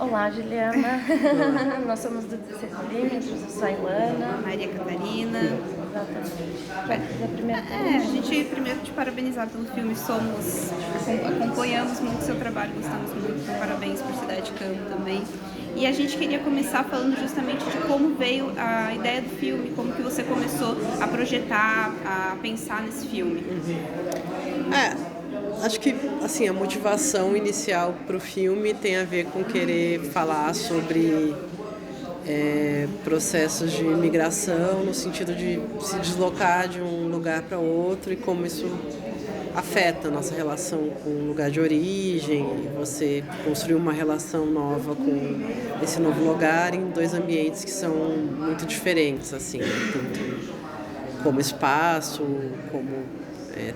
Olá, Juliana. Nós somos do 16 milímetros, eu sou a Ilana. Maria Catarina. Exatamente. Quer dizer primeiro A gente primeiro te parabenizar pelo filme. Acompanhamos muito o seu trabalho, gostamos muito. Então, parabéns por Cidade de Campo também. E a gente queria começar falando justamente de como veio a ideia do filme, como que você começou a projetar, a pensar nesse filme. Acho que assim, a motivação inicial para o filme tem a ver com querer falar sobre processos de migração, no sentido de se deslocar de um lugar para outro e como isso afeta a nossa relação com o lugar de origem, você construir uma relação nova com esse novo lugar em dois ambientes que são muito diferentes, assim, tanto como espaço, como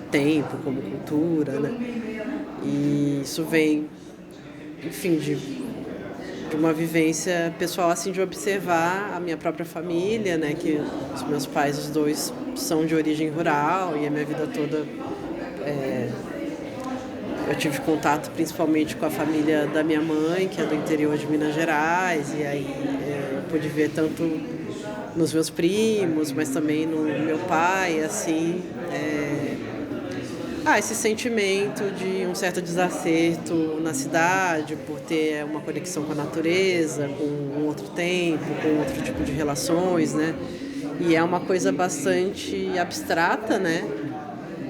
tempo, como cultura, né? E isso vem, enfim, de uma vivência pessoal, assim, de observar a minha própria família, né? Que os meus pais, os dois, são de origem rural e a minha vida toda eu tive contato principalmente com a família da minha mãe, que é do interior de Minas Gerais, e aí eu pude ver tanto nos meus primos, mas também no meu pai, assim, esse sentimento de um certo desacerto na cidade, por ter uma conexão com a natureza, com um outro tempo, com outro tipo de relações, né? E é uma coisa bastante abstrata, né?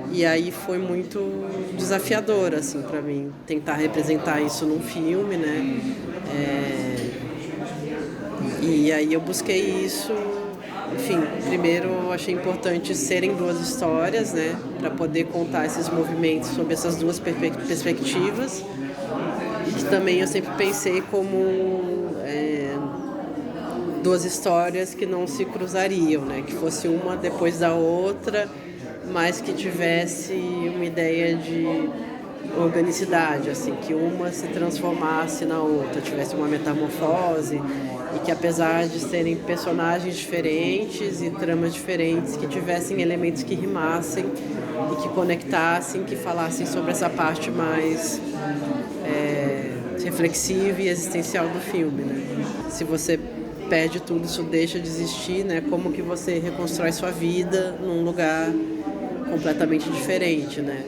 E aí foi muito desafiador, assim, para mim, tentar representar isso num filme, né? E aí eu busquei isso. Enfim, primeiro eu achei importante serem duas histórias, né, para poder contar esses movimentos sob essas duas perspectivas. E que também eu sempre pensei como duas histórias que não se cruzariam, né, que fosse uma depois da outra, mas que tivesse uma ideia de organicidade, assim, que uma se transformasse na outra, tivesse uma metamorfose e que, apesar de serem personagens diferentes e tramas diferentes, que tivessem elementos que rimassem e que conectassem, que falassem sobre essa parte mais reflexiva e existencial do filme, né? Se você perde tudo, isso deixa de existir, né? Como que você reconstrói sua vida num lugar completamente diferente, né?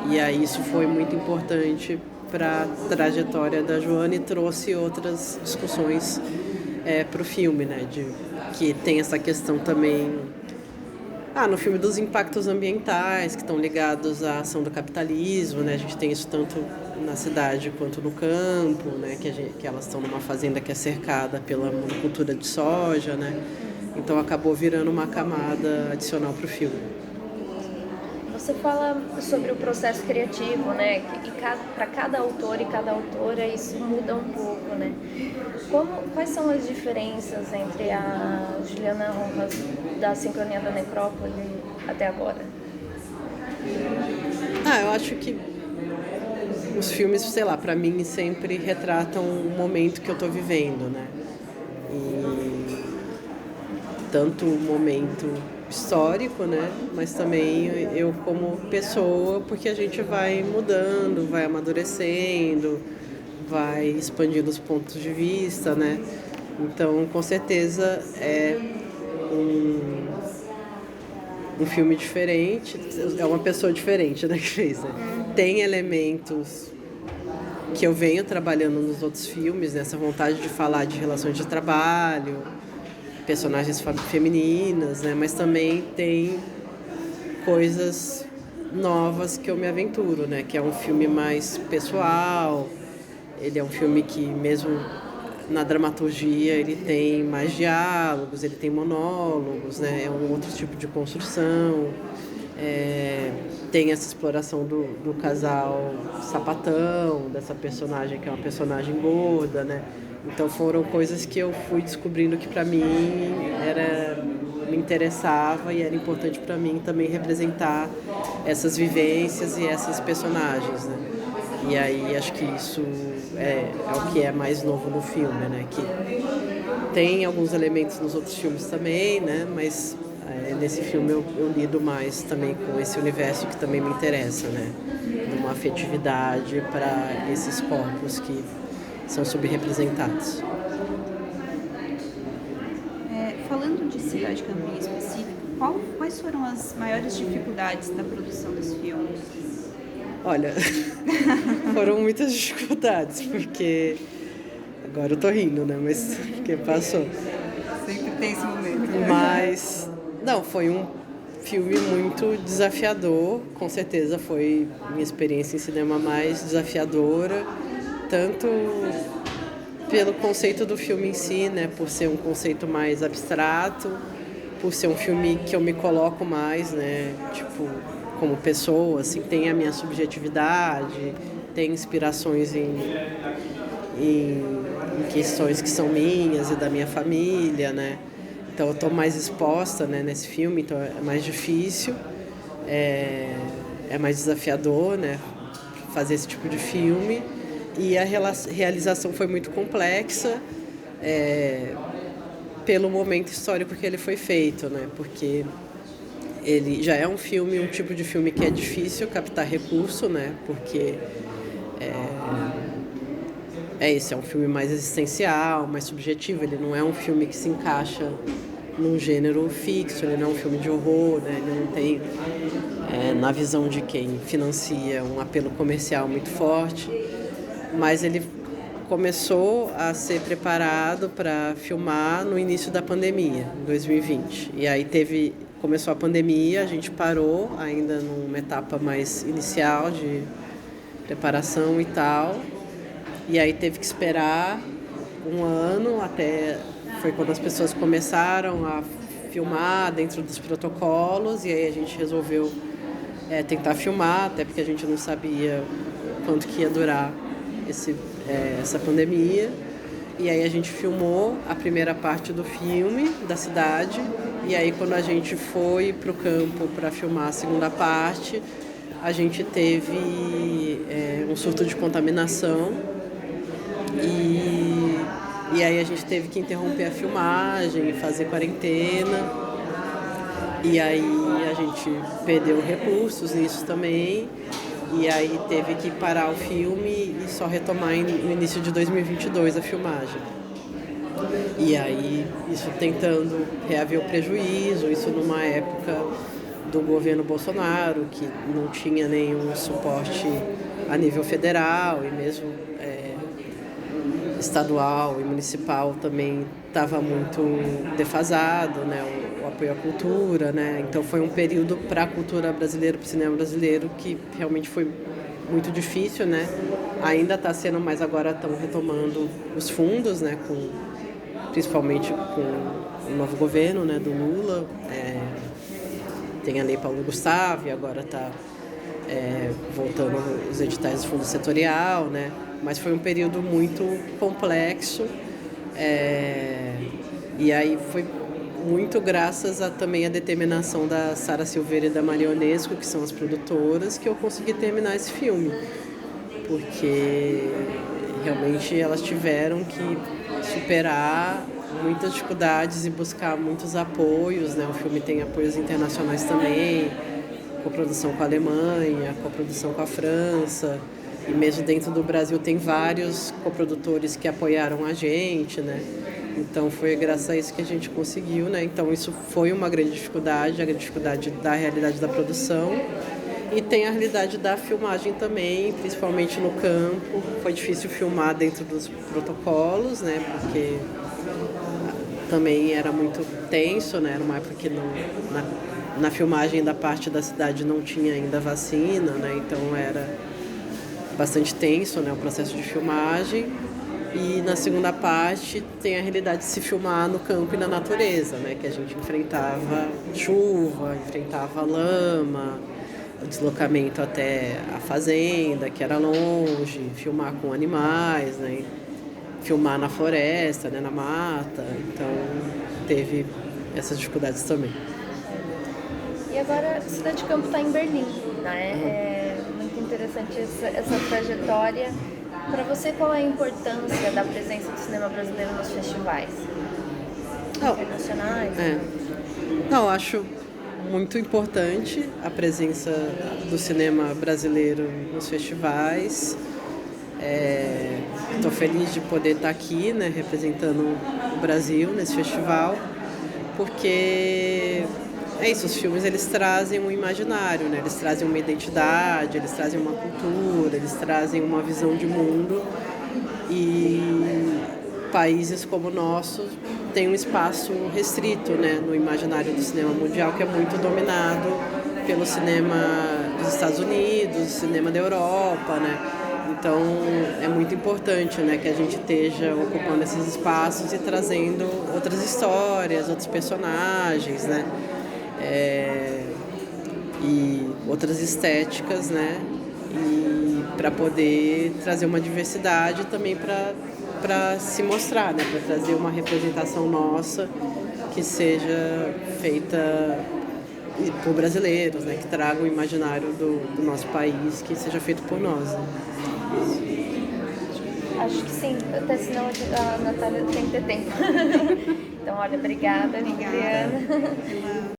E aí isso foi muito importante para a trajetória da Joana e trouxe outras discussões para o filme, né? Que tem essa questão também no filme dos impactos ambientais que estão ligados à ação do capitalismo, né? A gente tem isso tanto na cidade quanto no campo, né? Que elas estão numa fazenda que é cercada pela monocultura de soja, né? Então acabou virando uma camada adicional para o filme. Você fala sobre o processo criativo, né? E para cada autor e cada autora isso muda um pouco, né? Quais são as diferenças entre a Juliana Rojas da Sincronia da Necrópole até agora? Eu acho que os filmes, sei lá, para mim sempre retratam o momento que eu estou vivendo, né? E tanto o momento histórico, né? Mas também eu como pessoa, porque a gente vai mudando, vai amadurecendo, vai expandindo os pontos de vista, né? Então, com certeza é um filme diferente, é uma pessoa diferente, né, que fez, né? Tem elementos que eu venho trabalhando nos outros filmes, nessa vontade de falar de relações de trabalho, personagens femininas, né? Mas também tem coisas novas que eu me aventuro, né? Que é um filme mais pessoal, ele é um filme que mesmo na dramaturgia ele tem mais diálogos, ele tem monólogos, né? É um outro tipo de construção, tem essa exploração do casal sapatão, dessa personagem que é uma personagem gorda, né? Então foram coisas que eu fui descobrindo que para mim me interessava e era importante para mim também representar essas vivências e essas personagens, né? E aí acho que isso é o que é mais novo no filme, né? Que tem alguns elementos nos outros filmes também, né? Mas nesse filme eu lido mais também com esse universo que também me interessa, né? Uma afetividade para esses corpos que são subrepresentados. Falando de Cidade Campo em específico, quais foram as maiores dificuldades da produção desse filme? Olha, foram muitas dificuldades, porque agora eu tô rindo, né? Mas porque passou. Sempre tem esse momento. Mas, não, foi um filme muito desafiador, com certeza foi minha experiência em cinema mais desafiadora, tanto pelo conceito do filme em si, né, por ser um conceito mais abstrato, por ser um filme que eu me coloco mais, né, tipo, como pessoa, assim, tem a minha subjetividade, tem inspirações em questões que são minhas e da minha família, né. Então eu estou mais exposta, né, nesse filme, então é mais difícil, é mais desafiador, né, fazer esse tipo de filme. E a realização foi muito complexa pelo momento histórico que ele foi feito, né, porque ele já é um filme, um tipo de filme que é difícil captar recurso, né, porque esse é um filme mais existencial, mais subjetivo, ele não é um filme que se encaixa num gênero fixo, ele não é um filme de horror, né? Ele não tem, na visão de quem financia, um apelo comercial muito forte, mas ele começou a ser preparado para filmar no início da pandemia, em 2020. E aí começou a pandemia, a gente parou ainda numa etapa mais inicial de preparação e tal, e aí teve que esperar um ano até... Foi quando as pessoas começaram a filmar dentro dos protocolos, e aí a gente resolveu tentar filmar, até porque a gente não sabia quanto que ia durar essa pandemia. E aí a gente filmou a primeira parte do filme, da cidade, e aí quando a gente foi para o campo para filmar a segunda parte, a gente teve um surto de contaminação e aí a gente teve que interromper a filmagem, fazer quarentena. E aí a gente perdeu recursos nisso também. E aí teve que parar o filme e só retomar no início de 2022 a filmagem. E aí isso tentando reaver o prejuízo, isso numa época do governo Bolsonaro, que não tinha nenhum suporte a nível federal e mesmo estadual e municipal também estava muito defasado, né, o apoio à cultura, né, então foi um período para a cultura brasileira, para o cinema brasileiro, que realmente foi muito difícil, né, ainda está sendo, mas agora estão retomando os fundos, né, principalmente com o novo governo, né, do Lula, tem a Lei Paulo Gustavo e agora está voltando os editais do fundo setorial, né, mas foi um período muito complexo e aí foi muito graças também à determinação da Sara Silveira e da Maria Onesco, que são as produtoras, que eu consegui terminar esse filme, porque realmente elas tiveram que superar muitas dificuldades e buscar muitos apoios, né? O filme tem apoios internacionais também, coprodução com a Alemanha, coprodução com a França, e mesmo dentro do Brasil tem vários coprodutores que apoiaram a gente, né? Então foi graças a isso que a gente conseguiu, né? Então isso foi uma grande dificuldade, a dificuldade da realidade da produção, e tem a realidade da filmagem também, principalmente no campo. Foi difícil filmar dentro dos protocolos, né? Porque também era muito tenso, né? Era uma época que na filmagem da parte da cidade não tinha ainda vacina, né? Então era bastante tenso, né, o processo de filmagem. E na segunda parte tem a realidade de se filmar no campo e na natureza, né, que a gente enfrentava chuva, enfrentava lama, o deslocamento até a fazenda, que era longe, filmar com animais, né, filmar na floresta, né, na mata. Então teve essas dificuldades também. E agora Cidade Campo está em Berlim, né? É muito interessante essa trajetória. Para você, qual é a importância da presença do cinema brasileiro nos festivais internacionais? Não, eu acho muito importante a presença do cinema brasileiro nos festivais. Estou feliz de poder estar aqui, né, representando o Brasil nesse festival, porque é isso, os filmes eles trazem um imaginário, né, eles trazem uma identidade, eles trazem uma cultura, eles trazem uma visão de mundo, e países como o nosso têm um espaço restrito, né, no imaginário do cinema mundial, que é muito dominado pelo cinema dos Estados Unidos, cinema da Europa, né? Então é muito importante, né, que a gente esteja ocupando esses espaços e trazendo outras histórias, outros personagens, né, e outras estéticas, né, e para poder trazer uma diversidade também para se mostrar, né, para trazer uma representação nossa que seja feita por brasileiros, né, que traga o imaginário do nosso país, que seja feito por nós. Né? Acho que sim, até senão a Natália tem que ter tempo. Então, olha, obrigada, Liliana.